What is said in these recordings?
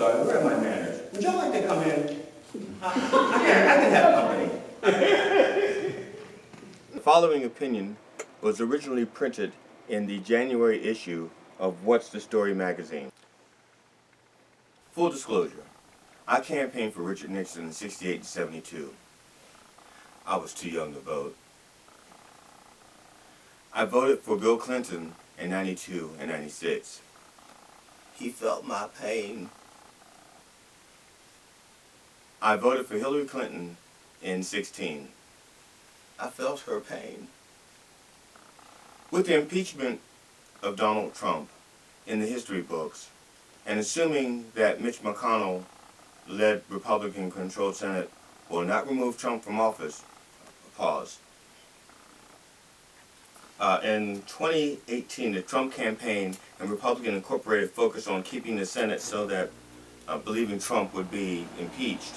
sorry, where are my manners? Would y'all like to come in? I can have company. The following opinion was originally printed in the January issue of What's the Story magazine. Full disclosure, I campaigned for Richard Nixon in 68 and 72. I was too young to vote. I voted for Bill Clinton in 92 and 96. He felt my pain. I voted for Hillary Clinton in 16. I felt her pain. With the impeachment of Donald Trump in the history books, and assuming that Mitch McConnell-led Republican-controlled Senate will not remove Trump from office, pause. In 2018, the Trump campaign and Republican Incorporated focused on keeping the Senate so that believing Trump would be impeached.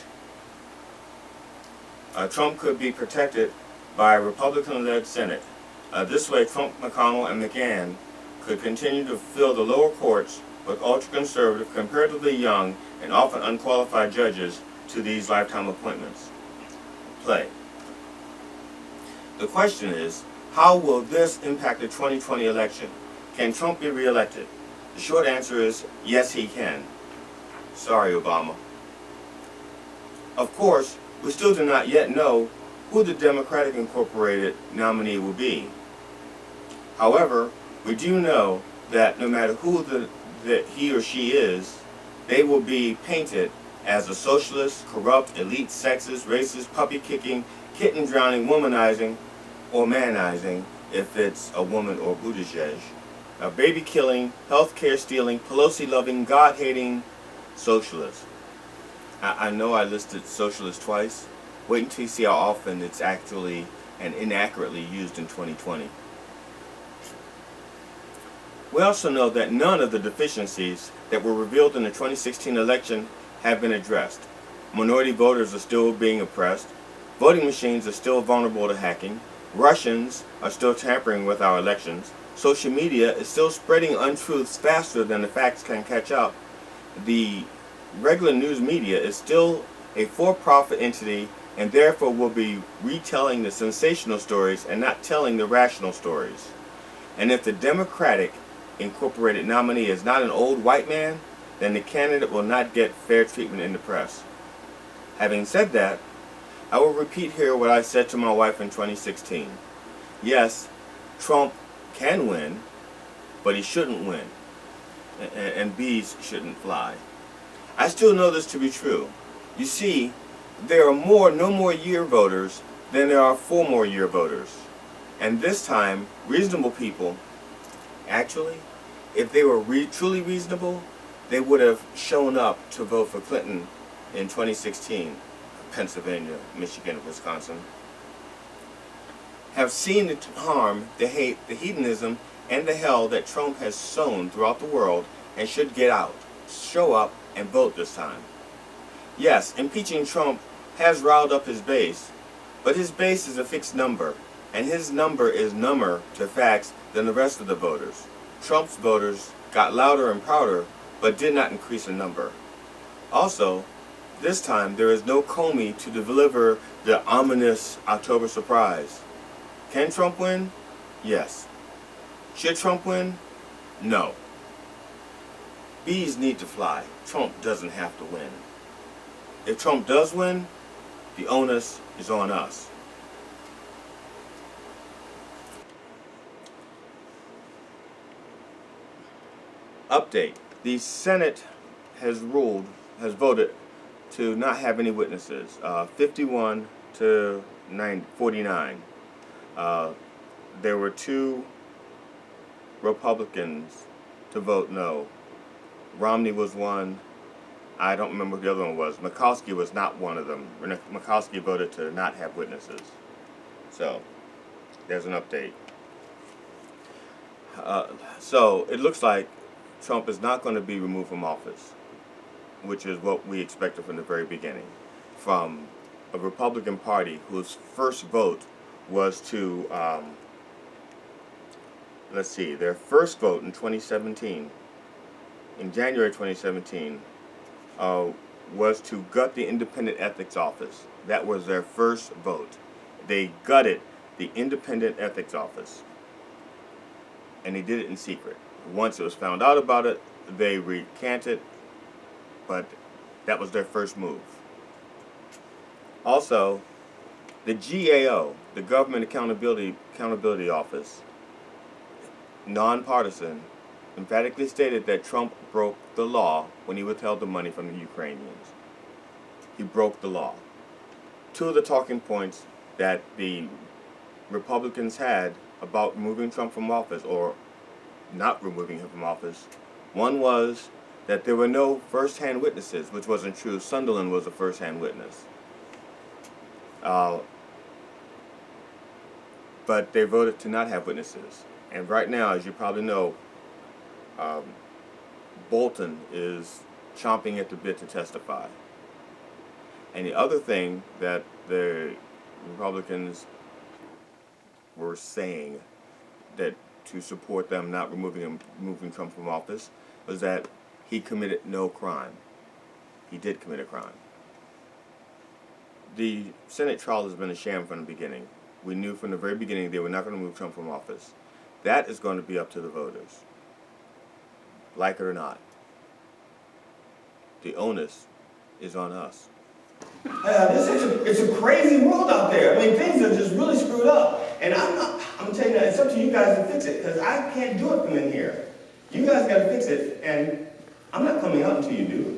Trump could be protected by a Republican-led Senate. This way, Trump, McConnell, and McGahn could continue to fill the lower courts with ultra-conservative, comparatively young, and often unqualified judges to these lifetime appointments. Play. The question is, how will this impact the 2020 election? Can Trump be reelected? The short answer is, yes, he can. Sorry, Obama. Of course, we still do not yet know who the Democratic Incorporated nominee will be. However, we do know that no matter who that he or she is, they will be painted as a socialist, corrupt, elite, sexist, racist, puppy-kicking, kitten-drowning, womanizing, or manizing, if it's a woman or Buttigieg, a baby-killing, health-care-stealing, Pelosi-loving, God-hating socialist. I know I listed socialist twice. Wait until you see how often it's actually and inaccurately used in 2020. We also know that none of the deficiencies that were revealed in the 2016 election have been addressed. Minority voters are still being oppressed. Voting machines are still vulnerable to hacking. Russians are still tampering with our elections. Social media is still spreading untruths faster than the facts can catch up. The regular news media is still a for-profit entity and therefore will be retelling the sensational stories and not telling the rational stories. And if the Democratic Incorporated nominee is not an old white man, then the candidate will not get fair treatment in the press. Having said that, I will repeat here what I said to my wife in 2016. Yes, Trump can win, but he shouldn't win. And bees shouldn't fly. I still know this to be true. You see, there are no more year voters than there are 4 more year voters. And this time, reasonable people, actually, if they were truly reasonable, they would have shown up to vote for Clinton in 2016. Pennsylvania, Michigan, Wisconsin, have seen the harm, the hate, the hedonism, and the hell that Trump has sown throughout the world and should get out, show up, and vote this time. Yes, impeaching Trump has riled up his base, but his base is a fixed number, and his number is number to facts than the rest of the voters. Trump's voters got louder and prouder, but did not increase in number. Also, this time, there is no Comey to deliver the ominous October surprise. Can Trump win? Yes. Should Trump win? No. Bees need to fly. Trump doesn't have to win. If Trump does win, the onus is on us. Update. The Senate has voted to not have any witnesses, 51 to 49. There were 2 Republicans to vote no. Romney was one. I don't remember what the other one was. Murkowski was not one of them. Murkowski voted to not have witnesses. So, there's an update. So, it looks like Trump is not going to be removed from office, which is what we expected from the very beginning, from a Republican Party whose first vote was to, their first vote in 2017, in January 2017, uh, was to gut the Independent Ethics Office. That was their first vote. They gutted the Independent Ethics Office, and they did it in secret. Once it was found out about it, they recanted, but that was their first move. Also, the GAO, the Government Accountability Office, nonpartisan, emphatically stated that Trump broke the law when he withheld the money from the Ukrainians. He broke the law. Two of the talking points that the Republicans had about removing Trump from office or not removing him from office, one was that there were no first-hand witnesses, which wasn't true. Sunderland was a first-hand witness. But they voted to not have witnesses. And right now, as you probably know, Bolton is chomping at the bit to testify. And the other thing that the Republicans were saying that to support them not removing Trump from office was that he committed no crime. He did commit a crime. The Senate trial has been a sham from the beginning. We knew from the very beginning they were not going to move Trump from office. That is going to be up to the voters. Like it or not. The onus is on us. It's a crazy world out there. I mean, things are just really screwed up. And I'm telling you, it's up to you guys to fix it, because I can't do it from in here. You guys got to fix it, and I'm not coming out until you do it.